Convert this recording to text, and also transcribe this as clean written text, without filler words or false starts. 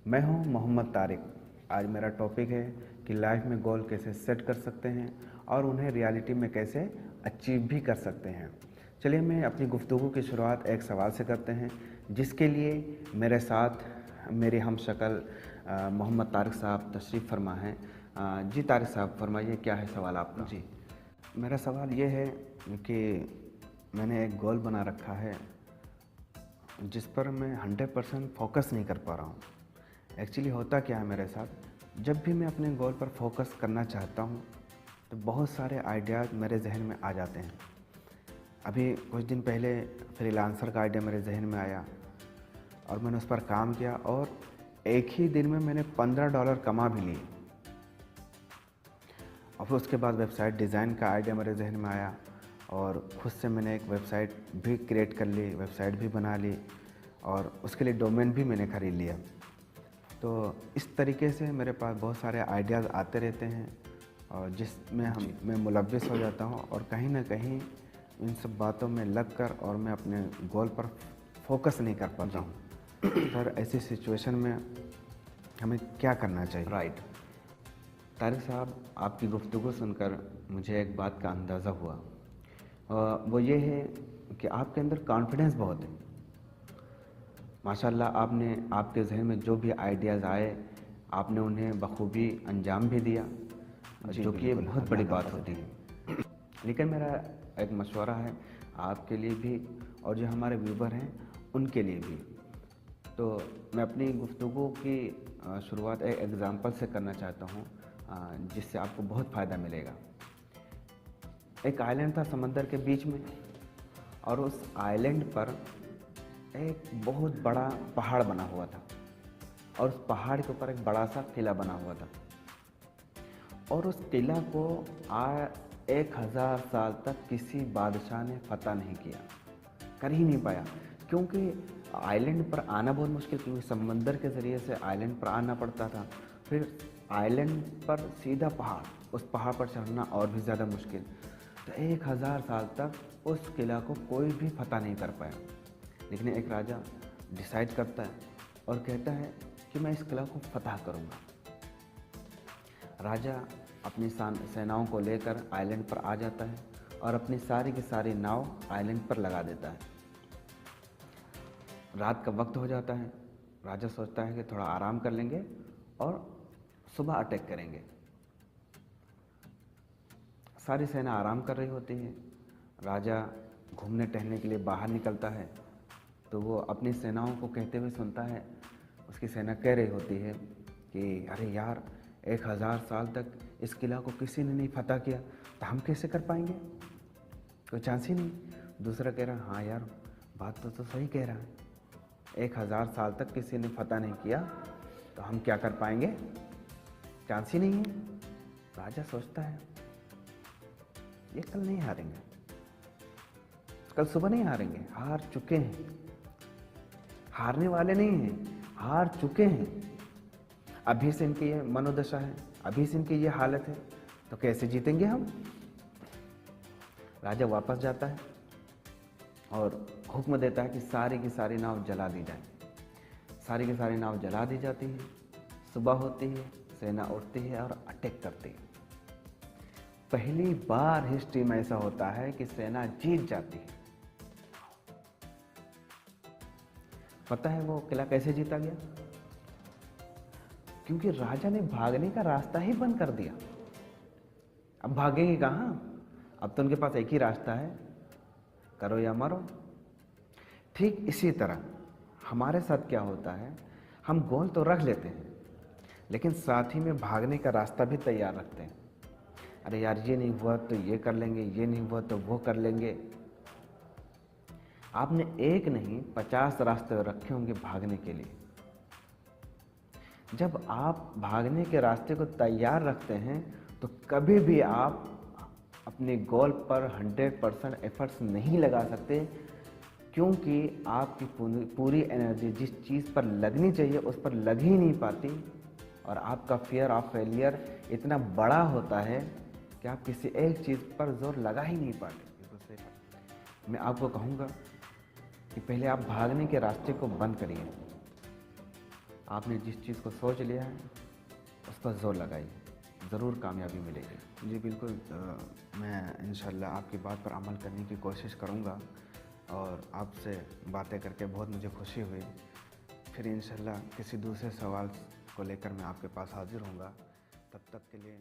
मैं हूं मोहम्मद तारिक। आज मेरा टॉपिक है कि लाइफ में गोल कैसे सेट कर सकते हैं और उन्हें रियलिटी में कैसे अचीव भी कर सकते हैं। चलिए मैं अपनी गुफ्तगू की शुरुआत एक सवाल से करते हैं, जिसके लिए मेरे साथ मेरे हमशक्ल मोहम्मद तारिक साहब तशरीफ़ फरमा हैं। जी तारिक साहब, फरमाइए क्या है सवाल आपका? जी, मेरा सवाल ये है कि मैंने एक गोल बना रखा है जिस पर मैं 100% फोकस नहीं कर पा रहा हूँ। एक्चुअली होता क्या है मेरे साथ, जब भी मैं अपने गोल पर फोकस करना चाहता हूँ तो बहुत सारे आइडियाज़ मेरे जहन में आ जाते हैं। अभी कुछ दिन पहले फ्रीलांसर का आइडिया मेरे जहन में आया और मैंने उस पर काम किया और एक ही दिन में मैंने $15 कमा भी लिए। और फिर उसके बाद वेबसाइट डिज़ाइन का आइडिया मेरे जहन में आया और खुद से मैंने एक वेबसाइट भी क्रिएट कर ली, वेबसाइट भी बना ली और उसके लिए डोमेन भी मैंने ख़रीद लिया। तो इस तरीके से मेरे पास बहुत सारे आइडियाज़ आते रहते हैं और जिसमें मैं मुलव्विस हो जाता हूँ और कहीं ना कहीं इन सब बातों में लग कर और मैं अपने गोल पर फोकस नहीं कर पाता हूँ। सर, ऐसी सिचुएशन में हमें क्या करना चाहिए? राइट। तारिक साहब, आपकी गुफ्तगू सुनकर मुझे एक बात का अंदाज़ा हुआ, वो ये है कि आपके अंदर कॉन्फिडेंस बहुत है। माशाल्लाह, आपने आपके जहन में जो भी आइडियाज़ आए आपने उन्हें बखूबी अंजाम भी दिया, जो कि बहुत बड़ी बात होती है। लेकिन मेरा एक मशवरा है आपके लिए भी और जो हमारे व्यूवर हैं उनके लिए भी। तो मैं अपनी गुफ्तगू की शुरुआत एक एग्ज़ाम्पल से करना चाहता हूँ, जिससे आपको बहुत फ़ायदा मिलेगा। एक आइलैंड था समंदर के बीच में और उस आइलैंड पर एक बहुत बड़ा पहाड़ बना हुआ था और उस पहाड़ के ऊपर एक बड़ा सा किला बना हुआ था और उस किला को 1000 साल तक किसी बादशाह ने फतह नहीं किया, कर ही नहीं पाया। क्योंकि आइलैंड पर आना बहुत मुश्किल, क्योंकि समंदर के ज़रिए से आइलैंड पर आना पड़ता था। फिर आइलैंड पर सीधा पहाड़, उस पहाड़ पर चढ़ना और भी ज़्यादा मुश्किल। तो 1000 साल तक उस किला को कोई भी फतह नहीं कर पाया। लेकिन एक राजा डिसाइड करता है और कहता है कि मैं इस किला को फतह करूँगा। राजा अपनी सेनाओं को लेकर आइलैंड पर आ जाता है और अपनी सारी की सारी नाव आइलैंड पर लगा देता है। रात का वक्त हो जाता है। राजा सोचता है कि थोड़ा आराम कर लेंगे और सुबह अटैक करेंगे। सारी सेना आराम कर रही होती है। राजा घूमने टहलने के लिए बाहर निकलता है तो वो अपनी सेनाओं को कहते हुए सुनता है, उसकी सेना कह रही होती है कि अरे यार, 1000 साल तक इस किला को किसी ने नहीं फतह किया तो हम कैसे कर पाएंगे, कोई चांस ही नहीं। दूसरा कह रहा, हाँ यार, बात तो सही कह रहा है, 1000 साल तक किसी ने फतह नहीं किया तो हम क्या कर पाएंगे, चांस ही नहीं है। राजा सोचता है ये कल नहीं हारेंगे, कल सुबह नहीं हारेंगे, हार चुके हैं, हारने वाले नहीं हैं, हार चुके हैं। अभी से इनकी ये मनोदशा है, अभी से इनकी ये हालत है, तो कैसे जीतेंगे हम। राजा वापस जाता है और हुक्म देता है कि सारी की सारी नाव जला दी जाए। सारी की सारी नाव जला दी जाती है। सुबह होती है, सेना उठती है और अटैक करती है। पहली बार हिस्ट्री में ऐसा होता है कि सेना जीत जाती है। पता है वो किला कैसे जीता गया? क्योंकि राजा ने भागने का रास्ता ही बंद कर दिया। अब भागेंगे कहाँ? अब तो उनके पास एक ही रास्ता है, करो या मरो। ठीक इसी तरह हमारे साथ क्या होता है, हम गोल तो रख लेते हैं लेकिन साथ ही में भागने का रास्ता भी तैयार रखते हैं। अरे यार, ये नहीं हुआ तो ये कर लेंगे, ये नहीं हुआ तो वो कर लेंगे। आपने एक नहीं 50 रास्ते रखे होंगे भागने के लिए। जब आप भागने के रास्ते को तैयार रखते हैं तो कभी भी आप अपने गोल पर 100% एफर्ट्स नहीं लगा सकते, क्योंकि आपकी पूरी एनर्जी जिस चीज़ पर लगनी चाहिए उस पर लग ही नहीं पाती और आपका फियर ऑफ फेलियर इतना बड़ा होता है कि आप किसी एक चीज़ पर जोर लगा ही नहीं पाते। मैं आपको कहूँगा कि पहले आप भागने के रास्ते को बंद करिए। आपने जिस चीज़ को सोच लिया है उस पर जोर लगाइए, ज़रूर कामयाबी मिलेगी। जी बिल्कुल, मैं इंशाल्लाह आपकी बात पर अमल करने की कोशिश करूँगा और आपसे बातें करके बहुत मुझे खुशी हुई। फिर इंशाल्लाह किसी दूसरे सवाल को लेकर मैं आपके पास हाज़िर होऊंगा। तब तक के लिए